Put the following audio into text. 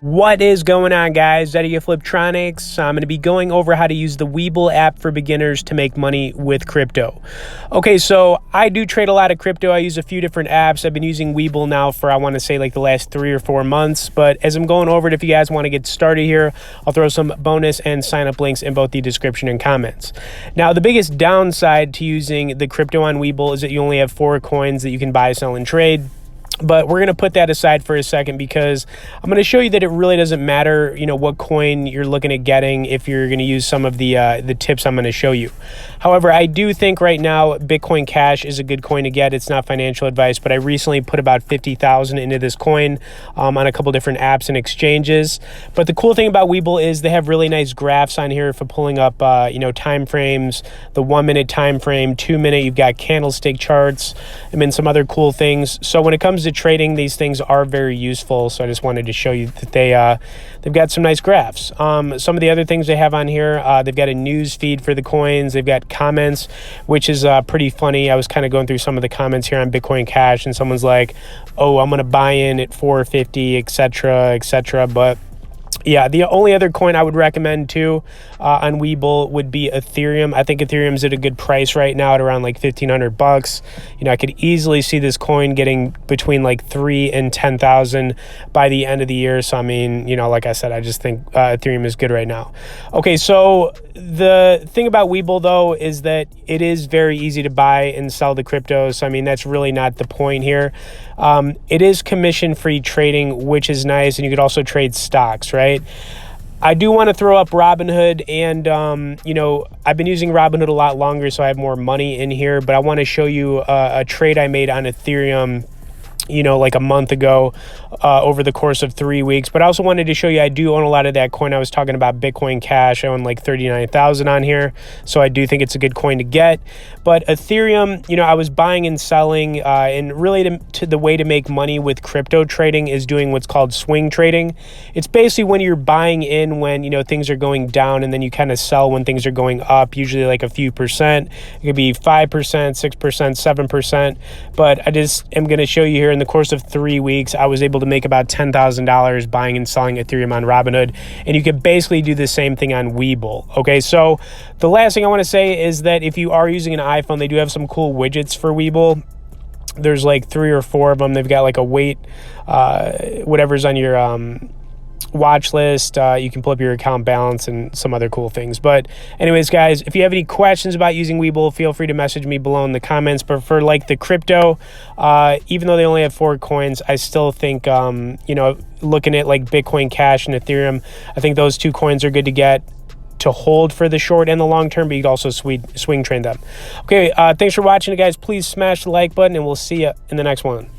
What is going on, guys? Eddie of Fliptronics. I'm going to be going over how to use the Webull app for beginners to make money with crypto. Okay, so I do trade a lot of crypto. I use a few different apps. I've been using Webull now for, I want to say, like the last 3 or 4 months. But as I'm going over it, if you guys want to get started here, I'll throw some bonus and sign-up links in both the description and comments. Now, the biggest downside to using the crypto on Webull is that you only have 4 coins that you can buy, sell, and trade. But we're going to put that aside for a second because I'm going to show you that it really doesn't matter, what coin you're looking at getting if you're going to use some of the tips I'm going to show you. However, I do think right now Bitcoin Cash is a good coin to get. It's not financial advice, but I recently put about 50,000 into this coin on a couple different apps and exchanges. But the cool thing about Webull is they have really nice graphs on here for pulling up, time frames, the 1-minute time frame, 2-minute, you've got candlestick charts, and then some other cool things. So when it comes to trading, these things are very useful, so I just wanted to show you that they've got some nice graphs. Some of the other things they have on here, they've got a news feed for the coins, they've got comments, which is pretty funny. I was kind of going through some of the comments here on Bitcoin Cash, and someone's like, oh, I'm gonna buy in at 450, etc., but yeah, the only other coin I would recommend too on Webull would be Ethereum. I think Ethereum's at a good price right now at around like $1,500. I could easily see this coin getting between like 3 and 10,000 by the end of the year. So I mean, like I said, I just think Ethereum is good right now. Okay, so the thing about Webull though is that it is very easy to buy and sell the cryptos. So I mean, that's really not the point here. It is commission-free trading, which is nice, and you could also trade stocks, right? I do want to throw up Robinhood, and I've been using Robinhood a lot longer, so I have more money in here, but I want to show you a trade I made on Ethereum like a month ago over the course of 3 weeks. But I also wanted to show you I do own a lot of that coin. I was talking about Bitcoin Cash. I own like 39,000 on here, so I do think it's a good coin to get. But Ethereum, I was buying and selling, and really the way to make money with crypto trading is doing what's called swing trading. It's basically when you're buying in when things are going down, and then you kind of sell when things are going up, usually like a few percent. It could be 5%, 6%, 7%. But I just am going to show you here in the course of 3 weeks, I was able to make about $10,000 buying and selling Ethereum on Robinhood, and you could basically do the same thing on Webull. Okay, so the last thing I want to say is that if you are using an iPhone, they do have some cool widgets for Webull. There's like 3 or 4 of them. They've got like a weight, whatever's on your watch list. You can pull up your account balance and some other cool things. But anyways, guys, if you have any questions about using Webull, feel free to message me below in the comments. But for like the crypto, even though they only have 4 coins, I still think looking at like Bitcoin Cash and Ethereum, I think those 2 coins are good to get to hold for the short and the long term, but you can also swing trade them. Okay, thanks for watching, guys. Please smash the like button, and we'll see you in the next one.